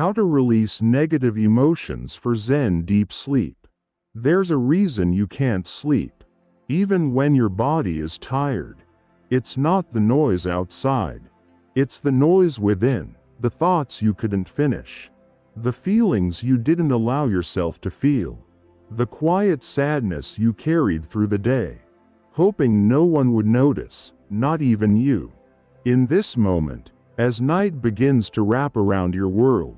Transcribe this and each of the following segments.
How to release negative emotions for Zen deep sleep. There's a reason you can't sleep, even when your body is tired. It's not the noise outside. It's the noise within, the thoughts you couldn't finish, the feelings you didn't allow yourself to feel, the quiet sadness you carried through the day, hoping no one would notice, not even you. In this moment, as night begins to wrap around your world,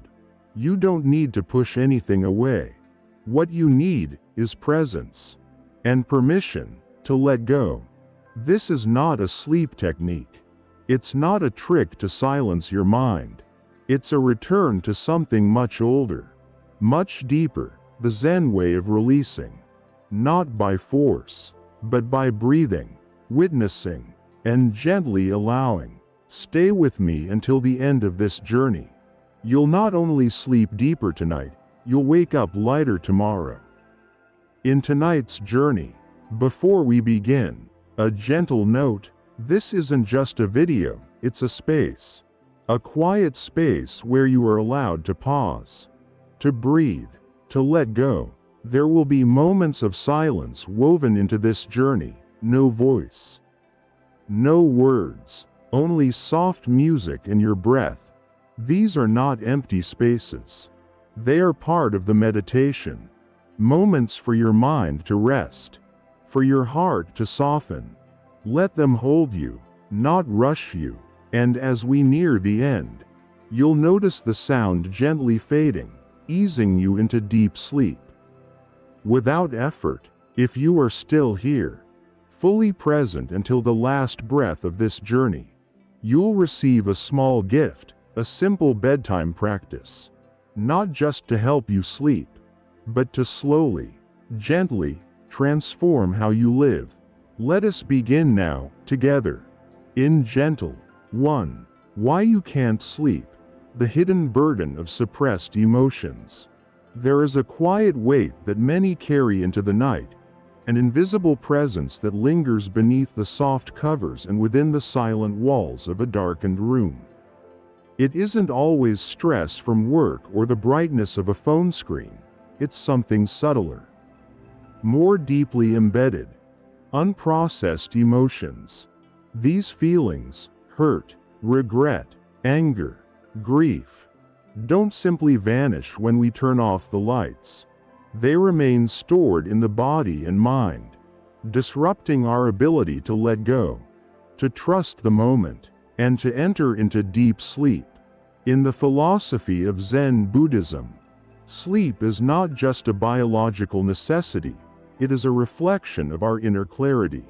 you don't need to push anything away. What you need is presence and permission to let go. This is not a sleep technique. It's not a trick to silence your mind. It's a return to something much older, much deeper, the Zen way of releasing, not by force, but by breathing, witnessing, and gently allowing. Stay with me until the end of this journey. You'll not only sleep deeper tonight, you'll wake up lighter tomorrow. In tonight's journey, before we begin, a gentle note: this isn't just a video, it's a space. A quiet space where you are allowed to pause, to breathe, to let go. There will be moments of silence woven into this journey, no voice, no words, only soft music and your breath. These are not empty spaces. They are part of the meditation. Moments for your mind to rest, for your heart to soften. Let them hold you, not rush you. And as we near the end, you'll notice the sound gently fading, easing you into deep sleep. Without effort, if you are still here, fully present until the last breath of this journey, you'll receive a small gift, a simple bedtime practice. Not just to help you sleep, but to slowly, gently, transform how you live. Let us begin now, together. In gentle. 1. Why you can't sleep. The hidden burden of suppressed emotions. There is a quiet weight that many carry into the night, an invisible presence that lingers beneath the soft covers and within the silent walls of a darkened room. It isn't always stress from work or the brightness of a phone screen. It's something subtler, more deeply embedded, unprocessed emotions. These feelings, hurt, regret, anger, grief, don't simply vanish when we turn off the lights. They remain stored in the body and mind, disrupting our ability to let go, to trust the moment, and to enter into deep sleep. In the philosophy of Zen Buddhism, sleep is not just a biological necessity, it is a reflection of our inner clarity.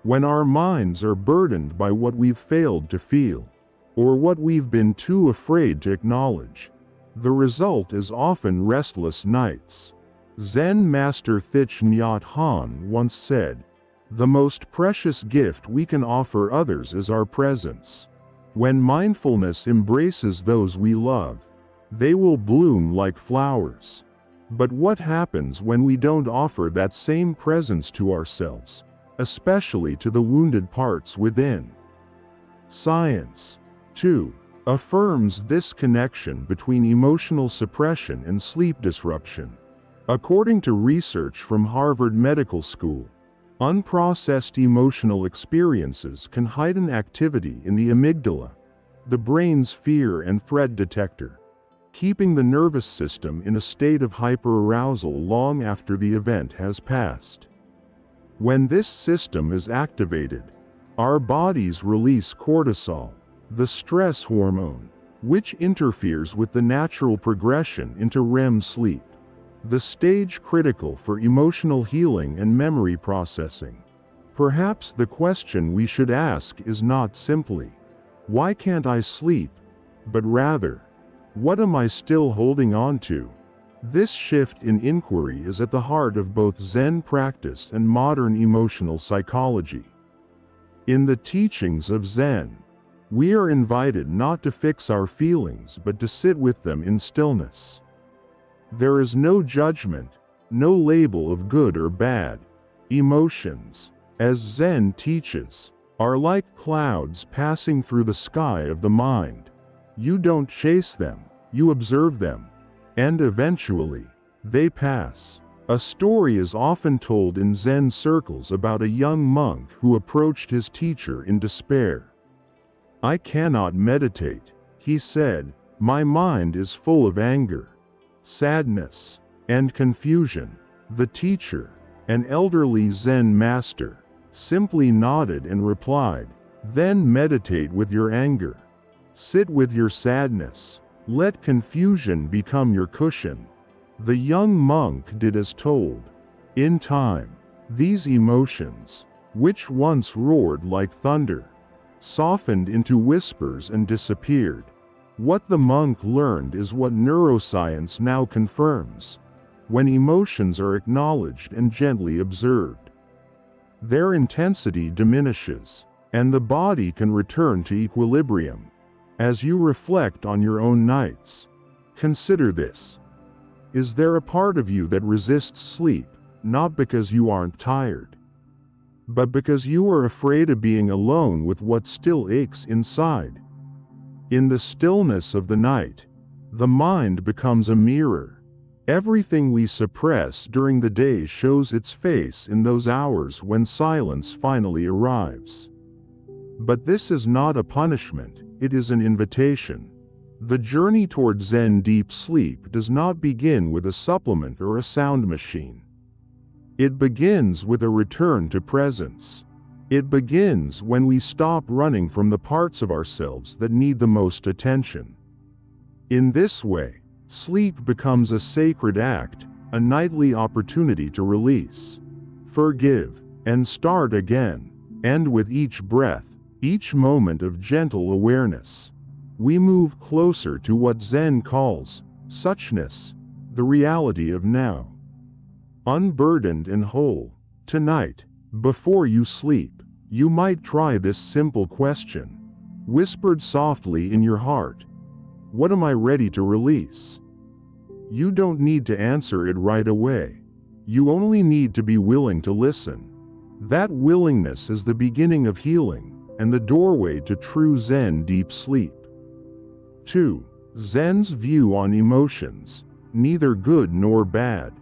When our minds are burdened by what we've failed to feel, or what we've been too afraid to acknowledge, the result is often restless nights. Zen master Thich Nhat Hanh once said, "The most precious gift we can offer others is our presence. When mindfulness embraces those we love, they will bloom like flowers." But what happens when we don't offer that same presence to ourselves, especially to the wounded parts within? Science, too, affirms this connection between emotional suppression and sleep disruption. According to research from Harvard Medical School, unprocessed emotional experiences can heighten activity in the amygdala, the brain's fear and threat detector, keeping the nervous system in a state of hyperarousal long after the event has passed. When this system is activated, our bodies release cortisol, the stress hormone, which interferes with the natural progression into REM sleep, the stage critical for emotional healing and memory processing. Perhaps the question we should ask is not simply, "Why can't I sleep?" but rather, "What am I still holding on to?" This shift in inquiry is at the heart of both Zen practice and modern emotional psychology. In the teachings of Zen, we are invited not to fix our feelings but to sit with them in stillness. There is no judgment, no label of good or bad. Emotions, as Zen teaches, are like clouds passing through the sky of the mind. You don't chase them, You observe them, and eventually, they pass. A story is often told in Zen circles about a young monk who approached his teacher in despair. "I cannot meditate," he said. "My mind is full of anger, sadness, and confusion." The teacher, an elderly Zen master, simply nodded and replied, "Then meditate with your anger. Sit with your sadness. Let confusion become your cushion." The young monk did as told. In time, these emotions, which once roared like thunder, softened into whispers and disappeared. What the monk learned is what neuroscience now confirms. When emotions are acknowledged and gently observed, their intensity diminishes, and the body can return to equilibrium. As you reflect on your own nights, consider this. Is there a part of you that resists sleep, not because you aren't tired, but because you are afraid of being alone with what still aches inside? In the stillness of the night, the mind becomes a mirror. Everything we suppress during the day shows its face in those hours when silence finally arrives. But this is not a punishment, it is an invitation. The journey toward Zen deep sleep does not begin with a supplement or a sound machine. It begins with a return to presence. It begins when we stop running from the parts of ourselves that need the most attention. In this way, sleep becomes a sacred act, a nightly opportunity to release, forgive, and start again. And with each breath, each moment of gentle awareness, we move closer to what Zen calls suchness, the reality of now. Unburdened and whole. Tonight, before you sleep, you might try this simple question, whispered softly in your heart. What am I ready to release? You don't need to answer it right away. You only need to be willing to listen. That willingness is the beginning of healing and the doorway to true Zen deep sleep. 2. Zen's view on emotions. Neither good nor bad.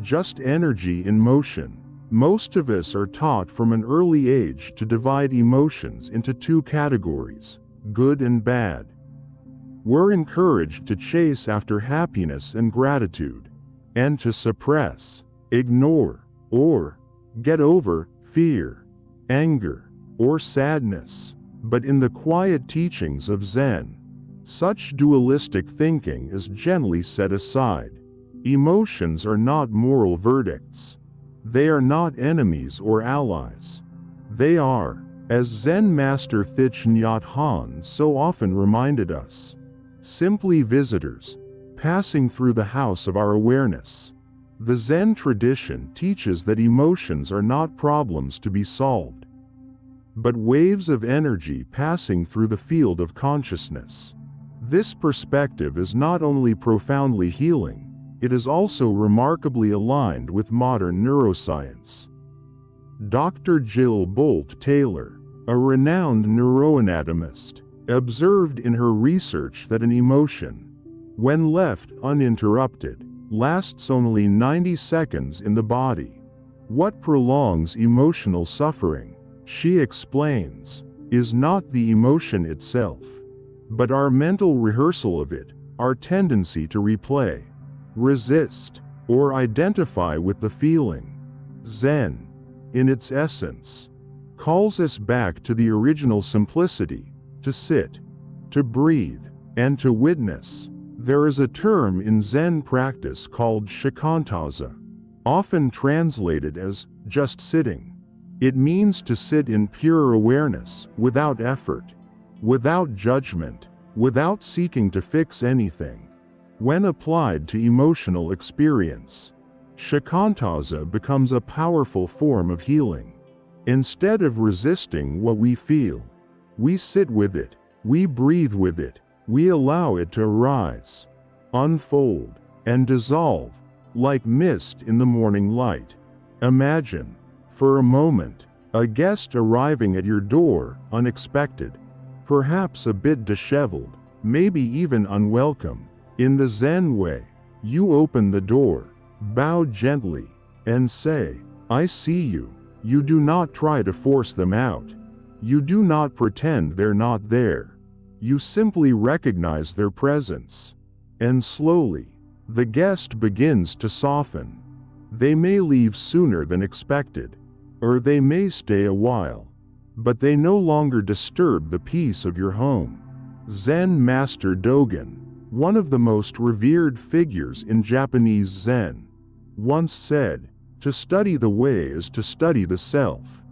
Just energy in motion. Most of us are taught from an early age to divide emotions into two categories, good and bad. We're encouraged to chase after happiness and gratitude, and to suppress, ignore, or get over fear, anger, or sadness. But in the quiet teachings of Zen, such dualistic thinking is gently set aside. Emotions are not moral verdicts. They are not enemies or allies. They are, as Zen master Thich Nhat Hanh so often reminded us, simply visitors, passing through the house of our awareness. The Zen tradition teaches that emotions are not problems to be solved, but waves of energy passing through the field of consciousness. This perspective is not only profoundly healing, it is also remarkably aligned with modern neuroscience. Dr. Jill Bolt Taylor, a renowned neuroanatomist, observed in her research that an emotion, when left uninterrupted, lasts only 90 seconds in the body. What prolongs emotional suffering, she explains, is not the emotion itself, but our mental rehearsal of it, our tendency to replay, resist, or identify with the feeling. Zen, in its essence, calls us back to the original simplicity, to sit, to breathe, and to witness. There is a term in Zen practice called shikantaza, often translated as just sitting. It means to sit in pure awareness, without effort, without judgment, without seeking to fix anything. When applied to emotional experience, shikantaza becomes a powerful form of healing. Instead of resisting what we feel, we sit with it, we breathe with it, we allow it to arise, unfold, and dissolve, like mist in the morning light. Imagine, for a moment, a guest arriving at your door, unexpected, perhaps a bit disheveled, maybe even unwelcome, In the Zen way, you open the door, bow gently, and say, "I see you." You do not try to force them out. You do not pretend they're not there. You simply recognize their presence. And slowly, the guest begins to soften. They may leave sooner than expected, or they may stay a while, but they no longer disturb the peace of your home. Zen Master Dogen, one of the most revered figures in Japanese Zen, once said, "To study the way is to study the self.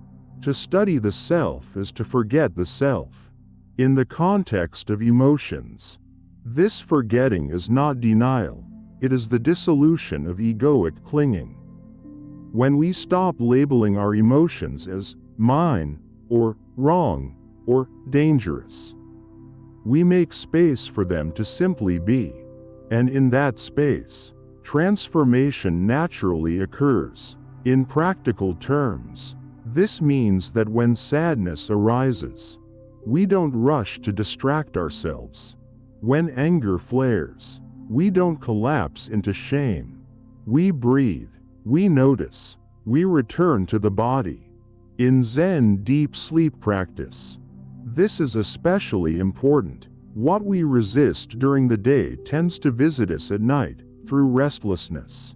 To study the self is to forget the self." In the context of emotions, this forgetting is not denial, it is the dissolution of egoic clinging. When we stop labeling our emotions as mine, or wrong, or dangerous, we make space for them to simply be. And in that space, transformation naturally occurs. In practical terms, this means that when sadness arises, we don't rush to distract ourselves. When anger flares, we don't collapse into shame. We breathe, we notice, we return to the body. In Zen deep sleep practice, this is especially important. What we resist during the day tends to visit us at night, through restlessness,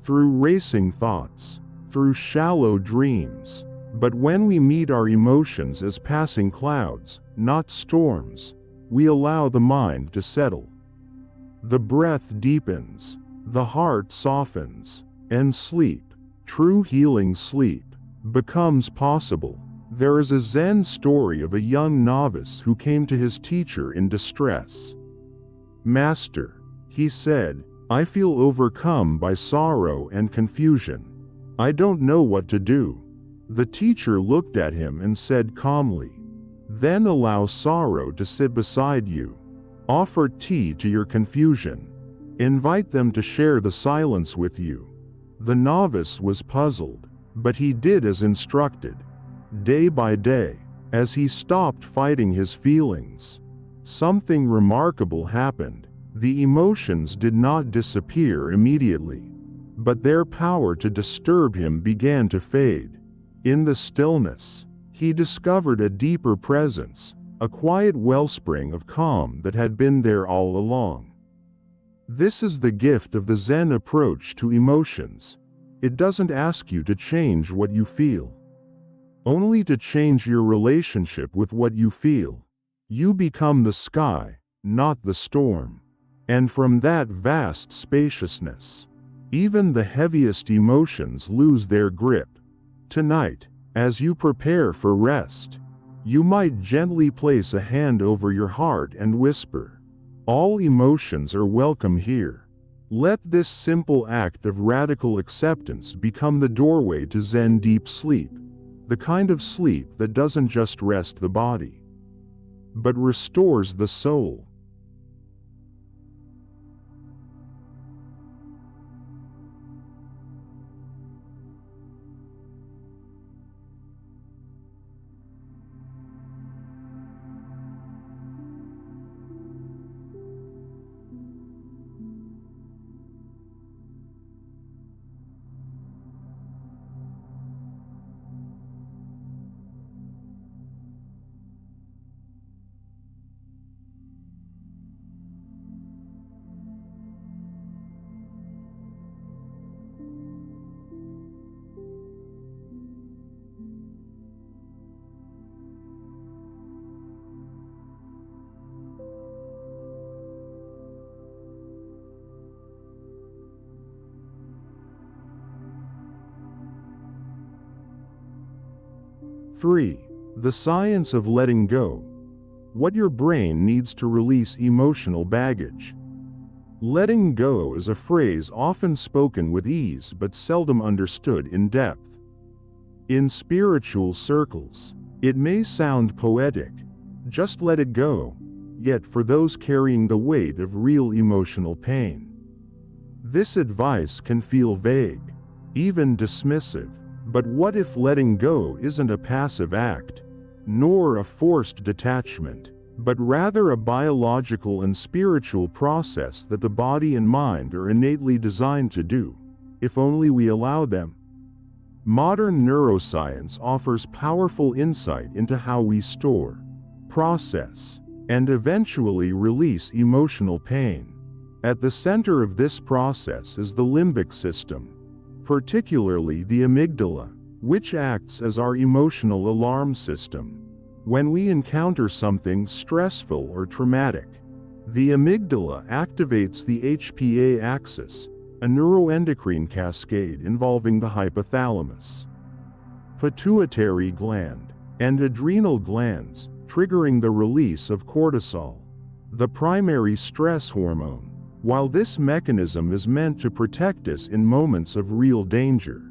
through racing thoughts, through shallow dreams. But when we meet our emotions as passing clouds, not storms, we allow the mind to settle. The breath deepens, the heart softens, and sleep, true healing sleep, becomes possible. There is a Zen story of a young novice who came to his teacher in distress. "Master," he said, "I feel overcome by sorrow and confusion. I don't know what to do." The teacher looked at him and said calmly, "Then allow sorrow to sit beside you. Offer tea to your confusion. Invite them to share the silence with you." The novice was puzzled, but he did as instructed. Day by day, as he stopped fighting his feelings, something remarkable happened. The emotions did not disappear immediately, but their power to disturb him began to fade. In the stillness, he discovered a deeper presence, a quiet wellspring of calm that had been there all along. This is the gift of the Zen approach to emotions. It doesn't ask you to change what you feel, only to change your relationship with what you feel. You become the sky, not the storm. And from that vast spaciousness, even the heaviest emotions lose their grip. Tonight, as you prepare for rest, you might gently place a hand over your heart and whisper, "All emotions are welcome here." Let this simple act of radical acceptance become the doorway to Zen deep sleep, the kind of sleep that doesn't just rest the body, but restores the soul. Three, the science of letting go. What your brain needs to release emotional baggage. Letting go is a phrase often spoken with ease but seldom understood in depth. In spiritual circles, it may sound poetic, just let it go, yet for those carrying the weight of real emotional pain, this advice can feel vague, even dismissive. But what if letting go isn't a passive act, nor a forced detachment, but rather a biological and spiritual process that the body and mind are innately designed to do, if only we allow them. Modern neuroscience offers powerful insight into how we store, process, and eventually release emotional pain. At the center of this process is the limbic system, particularly the amygdala, which acts as our emotional alarm system. When we encounter something stressful or traumatic, the amygdala activates the HPA axis, a neuroendocrine cascade involving the hypothalamus, pituitary gland, and adrenal glands, triggering the release of cortisol, the primary stress hormone. While this mechanism is meant to protect us in moments of real danger,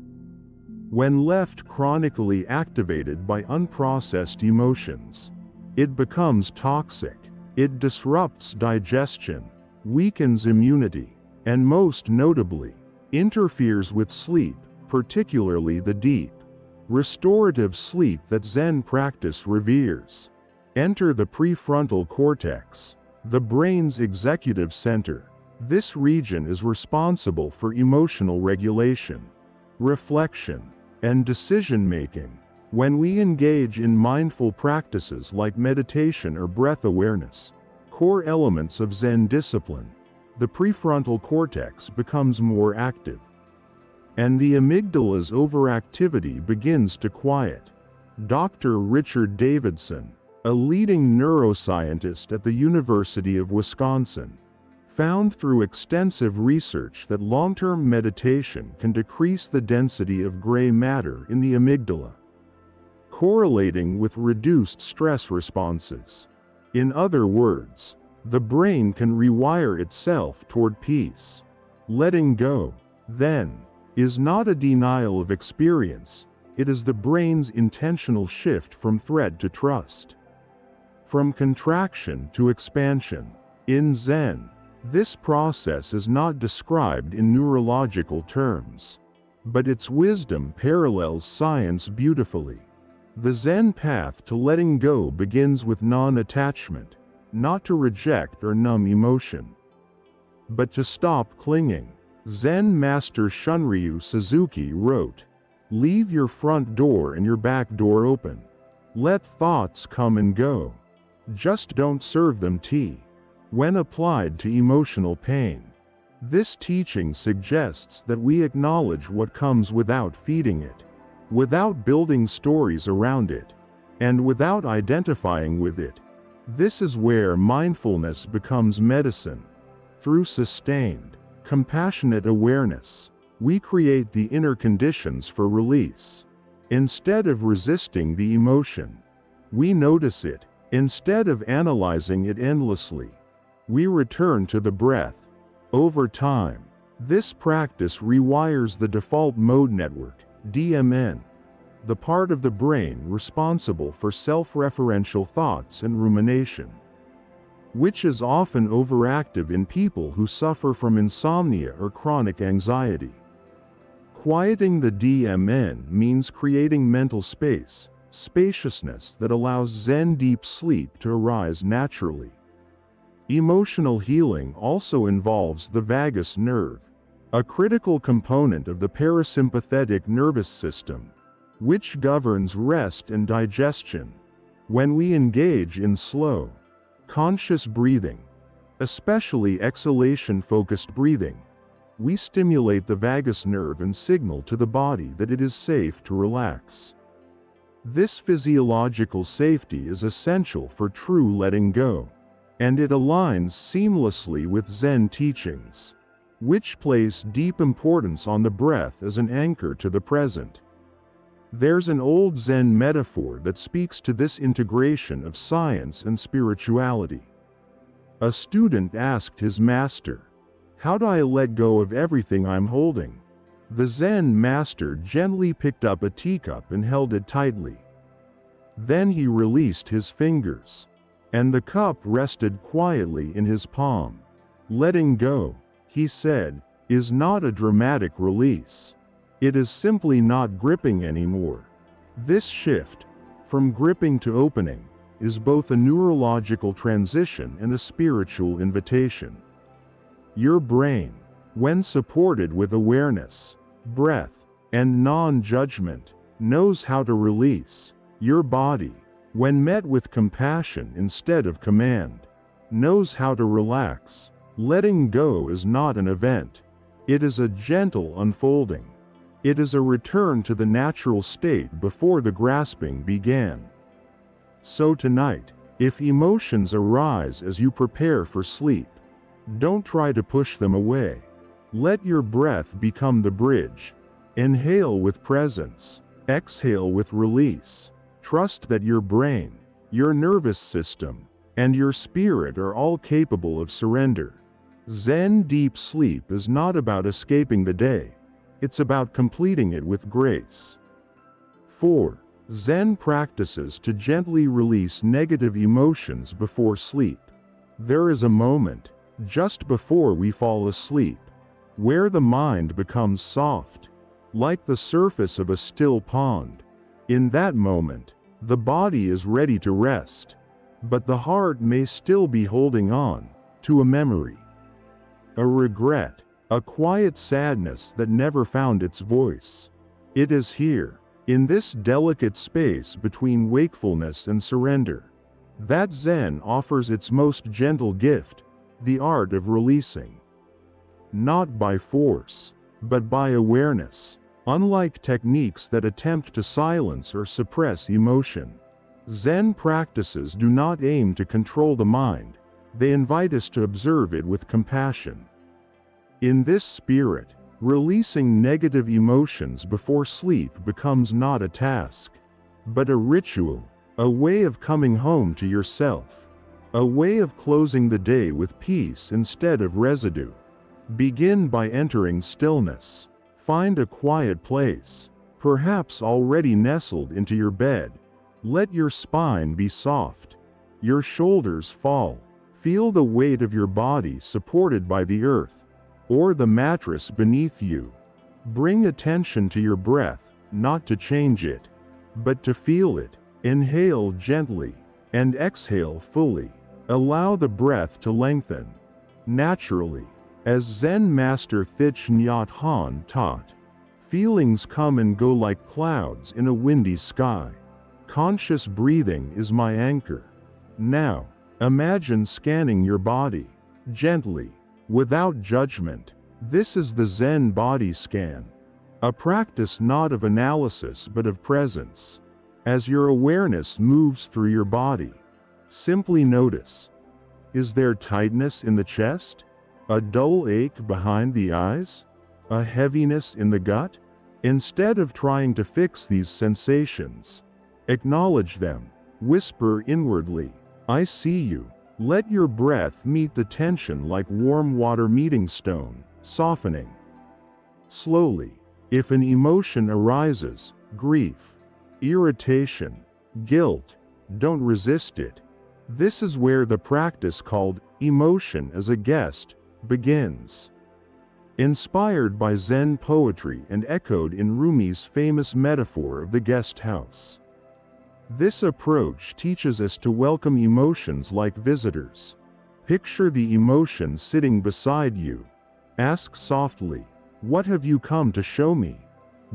when left chronically activated by unprocessed emotions, it becomes toxic. It disrupts digestion, weakens immunity, and most notably, interferes with sleep, particularly the deep, restorative sleep that Zen practice reveres. Enter the prefrontal cortex, the brain's executive center. This region is responsible for emotional regulation, reflection, and decision-making. When we engage in mindful practices like meditation or breath awareness, core elements of Zen discipline, the prefrontal cortex becomes more active, and the amygdala's overactivity begins to quiet. Dr. Richard Davidson, a leading neuroscientist at the University of Wisconsin, found through extensive research that long-term meditation can decrease the density of gray matter in the amygdala, correlating with reduced stress responses. In other words, the brain can rewire itself toward peace. Letting go, then, is not a denial of experience, it is the brain's intentional shift from threat to trust, from contraction to expansion. In Zen, this process is not described in neurological terms, but its wisdom parallels science beautifully. The Zen path to letting go begins with non-attachment, not to reject or numb emotion, but to stop clinging. Zen master Shunryu Suzuki wrote, "Leave your front door and your back door open. Let thoughts come and go. Just don't serve them tea." When applied to emotional pain, this teaching suggests that we acknowledge what comes without feeding it, without building stories around it, and without identifying with it. This is where mindfulness becomes medicine. Through sustained, compassionate awareness, we create the inner conditions for release. Instead of resisting the emotion, we notice it. Instead of analyzing it endlessly, we return to the breath. Over time, this practice rewires the default mode network, DMN, the part of the brain responsible for self-referential thoughts and rumination, which is often overactive in people who suffer from insomnia or chronic anxiety. Quieting the DMN means creating mental space, spaciousness that allows Zen deep sleep to arise naturally. Emotional healing also involves the vagus nerve, a critical component of the parasympathetic nervous system, which governs rest and digestion. When we engage in slow, conscious breathing, especially exhalation-focused breathing, we stimulate the vagus nerve and signal to the body that it is safe to relax. This physiological safety is essential for true letting go, and it aligns seamlessly with Zen teachings, which place deep importance on the breath as an anchor to the present. There's an old Zen metaphor that speaks to this integration of science and spirituality. A student asked his master, "How do I let go of everything I'm holding?" The Zen master gently picked up a teacup and held it tightly. Then he released his fingers, and the cup rested quietly in his palm. Letting go, he said, is not a dramatic release. It is simply not gripping anymore. This shift, from gripping to opening, is both a neurological transition and a spiritual invitation. Your brain, when supported with awareness, breath, and non-judgment, knows how to release. Your body, when met with compassion instead of command, knows how to relax. Letting go is not an event. It is a gentle unfolding. It is a return to the natural state before the grasping began. So tonight, if emotions arise as you prepare for sleep, don't try to push them away. Let your breath become the bridge. Inhale with presence, exhale with release. Trust that your brain, your nervous system, and your spirit are all capable of surrender. Zen deep sleep is not about escaping the day. It's about completing it with grace. 4. Zen practices to gently release negative emotions before sleep. There is a moment, just before we fall asleep, where the mind becomes soft, like the surface of a still pond. In that moment, the body is ready to rest, but the heart may still be holding on to a memory, a regret, a quiet sadness that never found its voice. It is here, in this delicate space between wakefulness and surrender, that Zen offers its most gentle gift, the art of releasing. Not by force, but by awareness. Unlike techniques that attempt to silence or suppress emotion, Zen practices do not aim to control the mind. They invite us to observe it with compassion. In this spirit, releasing negative emotions before sleep becomes not a task, but a ritual, a way of coming home to yourself, a way of closing the day with peace instead of residue. Begin by entering stillness. Find a quiet place, perhaps already nestled into your bed. Let your spine be soft, your shoulders fall. Feel the weight of your body supported by the earth, or the mattress beneath you. Bring attention to your breath, not to change it, but to feel it. Inhale gently, and exhale fully. Allow the breath to lengthen naturally. As Zen master Thich Nhat Hanh taught, feelings come and go like clouds in a windy sky. Conscious breathing is my anchor. Now, imagine scanning your body, gently, without judgment. This is the Zen body scan, a practice not of analysis but of presence. As your awareness moves through your body, simply notice. Is there tightness in the chest? A dull ache behind the eyes? A heaviness in the gut? Instead of trying to fix these sensations, acknowledge them. Whisper inwardly, I see you. Let your breath meet the tension like warm water meeting stone, softening. Slowly, if an emotion arises, grief, irritation, guilt, don't resist it. This is where the practice called emotion as a guest begins. Inspired by Zen poetry and echoed in Rumi's famous metaphor of the guest house. This approach teaches us to welcome emotions like visitors. Picture the emotion sitting beside you. Ask softly, what have you come to show me?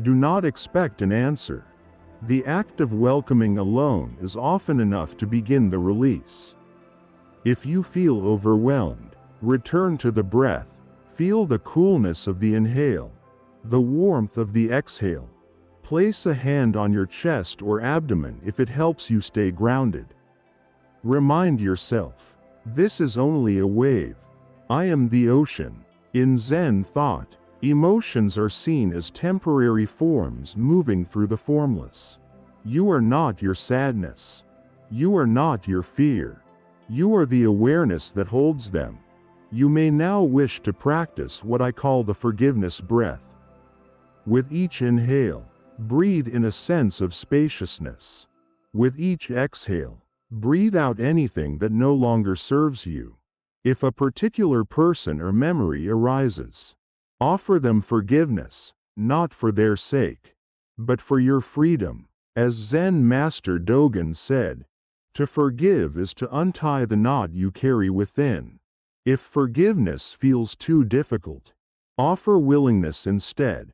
Do not expect an answer. The act of welcoming alone is often enough to begin the release. If you feel overwhelmed, return to the breath. Feel the coolness of the inhale, the warmth of the exhale. Place a hand on your chest or abdomen if it helps you stay grounded. Remind yourself, this is only a wave. I am the ocean. In Zen thought, emotions are seen as temporary forms moving through the formless. You are not your sadness. You are not your fear. You are the awareness that holds them. You may now wish to practice what I call the forgiveness breath. With each inhale, breathe in a sense of spaciousness. With each exhale, breathe out anything that no longer serves you. If a particular person or memory arises, offer them forgiveness, not for their sake, but for your freedom. As Zen master Dogen said, To forgive is to untie the knot you carry within. If forgiveness feels too difficult, offer willingness instead.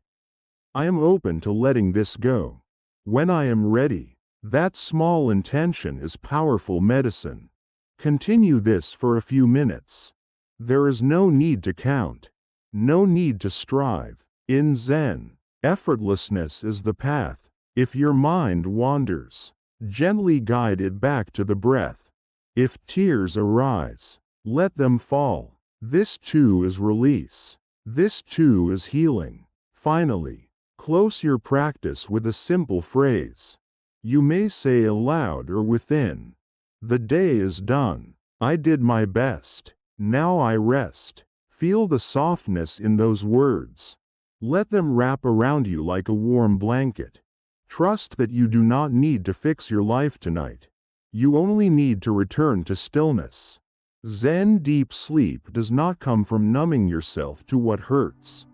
I am open to letting this go. When I am ready, that small intention is powerful medicine. Continue this for a few minutes. There is no need to count, no need to strive. In Zen, effortlessness is the path. If your mind wanders, gently guide it back to the breath. If tears arise, let them fall. This too is release. This too is healing. Finally, close your practice with a simple phrase. You may say aloud or within, "The day is done. I did my best. Now I rest." Feel the softness in those words. Let them wrap around you like a warm blanket. Trust that you do not need to fix your life tonight. You only need to return to stillness. Zen deep sleep does not come from numbing yourself to what hurts.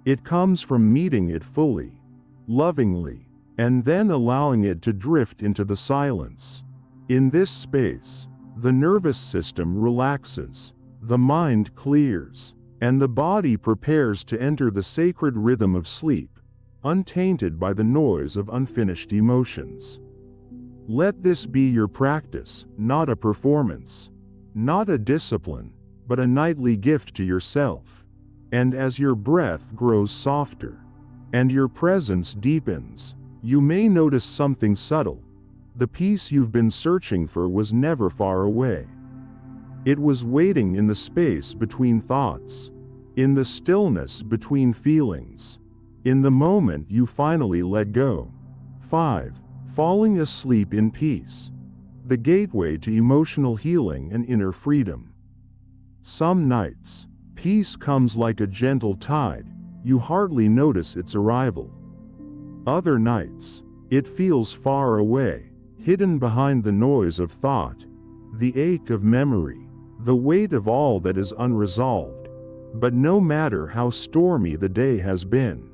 It comes from meeting it fully, lovingly, and then allowing it to drift into the silence. In this space, the nervous system relaxes, the mind clears, and the body prepares to enter the sacred rhythm of sleep, untainted by the noise of unfinished emotions. Let this be your practice, not a performance, not a discipline, but a nightly gift to yourself. And as your breath grows softer, and your presence deepens, you may notice something subtle. The peace you've been searching for was never far away. It was waiting in the space between thoughts, in the stillness between feelings, in the moment you finally let go. 5. Falling asleep in peace. The gateway to emotional healing and inner freedom. Some nights, peace comes like a gentle tide, you hardly notice its arrival. Other nights, it feels far away, hidden behind the noise of thought, the ache of memory, the weight of all that is unresolved. But no matter how stormy the day has been,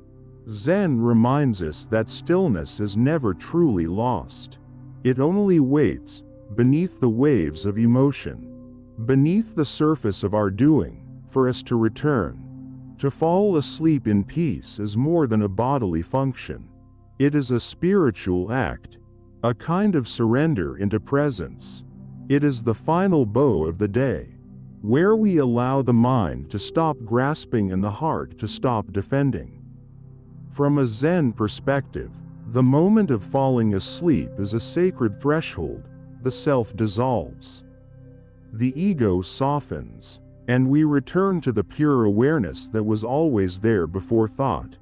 Zen reminds us that stillness is never truly lost. It only waits, beneath the waves of emotion, beneath the surface of our doing, for us to return. To fall asleep in peace is more than a bodily function. It is a spiritual act, a kind of surrender into presence. It is the final bow of the day, where we allow the mind to stop grasping and the heart to stop defending. From a Zen perspective, the moment of falling asleep is a sacred threshold. The self dissolves. The ego softens, and we return to the pure awareness that was always there before thought,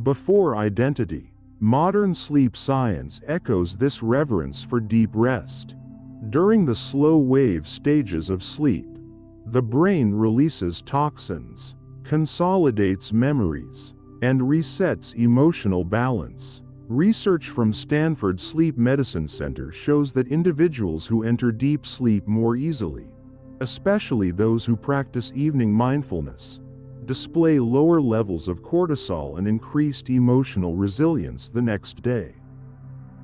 before identity. Modern sleep science echoes this reverence for deep rest. During the slow wave stages of sleep, the brain releases toxins, consolidates memories, and resets emotional balance. Research from Stanford Sleep Medicine Center shows that individuals who enter deep sleep more easily, especially those who practice evening mindfulness, display lower levels of cortisol and increased emotional resilience the next day.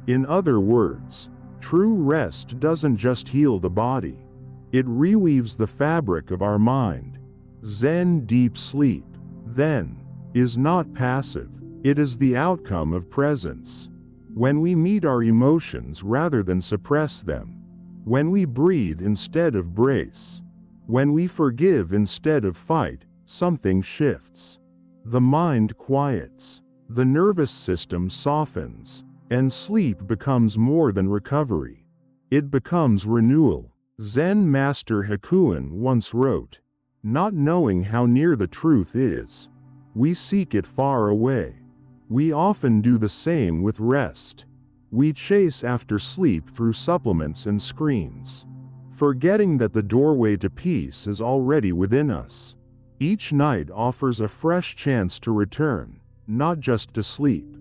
In other words, true rest doesn't just heal the body, it reweaves the fabric of our mind. Zen deep sleep, then, is not passive, it is the outcome of presence. When we meet our emotions rather than suppress them, when we breathe instead of brace, when we forgive instead of fight, something shifts. The mind quiets, the nervous system softens, and sleep becomes more than recovery. It becomes renewal. Zen master Hakuin once wrote, "Not knowing how near the truth is, we seek it far away." We often do the same with rest. We chase after sleep through supplements and screens, forgetting that the doorway to peace is already within us. Each night offers a fresh chance to return, not just to sleep,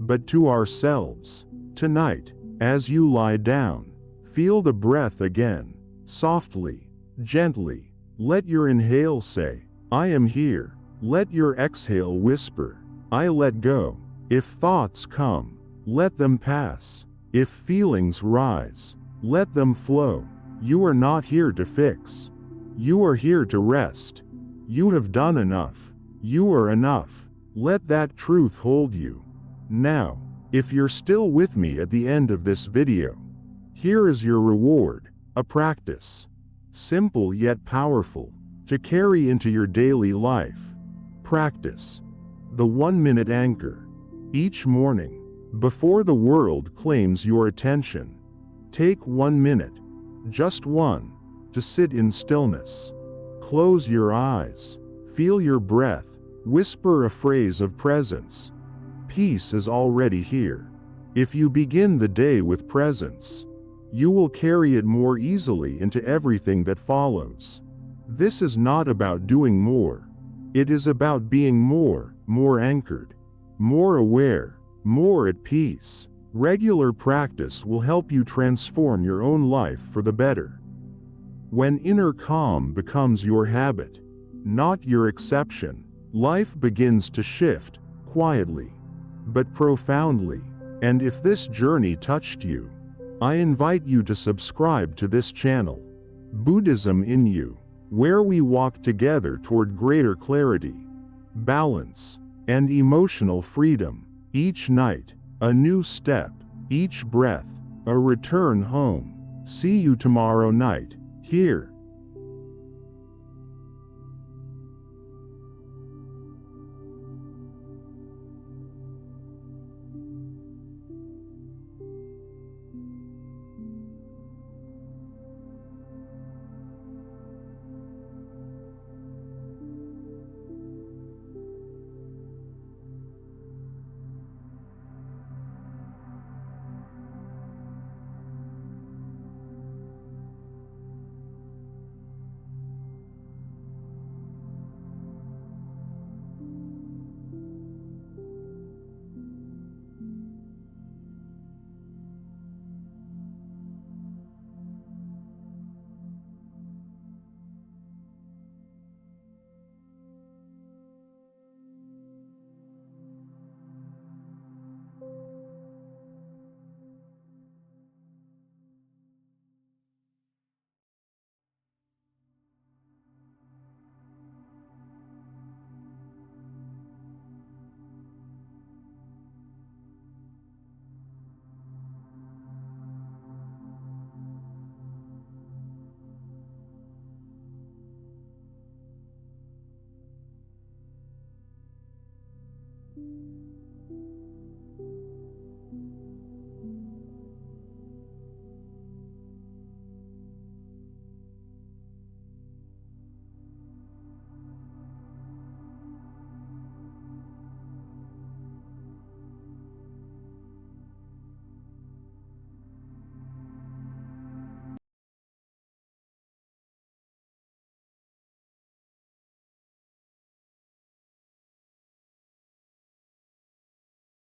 but to ourselves. Tonight, as you lie down, feel the breath again, softly, gently. Let your inhale say, "I am here." Let your exhale whisper, "I let go." If thoughts come, let them pass. If feelings rise, let them flow. You are not here to fix. You are here to rest. You have done enough. You are enough. Let that truth hold you. Now, if you're still with me at the end of this video, here is your reward, a practice. Simple yet powerful, to carry into your daily life. Practice the 1-minute anchor. Each morning, before the world claims your attention, take 1 minute, just one, to sit in stillness. Close your eyes, feel your breath, whisper a phrase of presence. Peace is already here. If you begin the day with presence, you will carry it more easily into everything that follows. This is not about doing more. It is about being more anchored, more aware, more at peace. Regular practice will help you transform your own life for the better. When inner calm becomes your habit, not your exception, life begins to shift, quietly, but profoundly. And if this journey touched you, I invite you to subscribe to this channel, Buddhism in You, where we walk together toward greater clarity, balance, and emotional freedom. Each night, a new step, each breath, a return home. See you tomorrow night, here.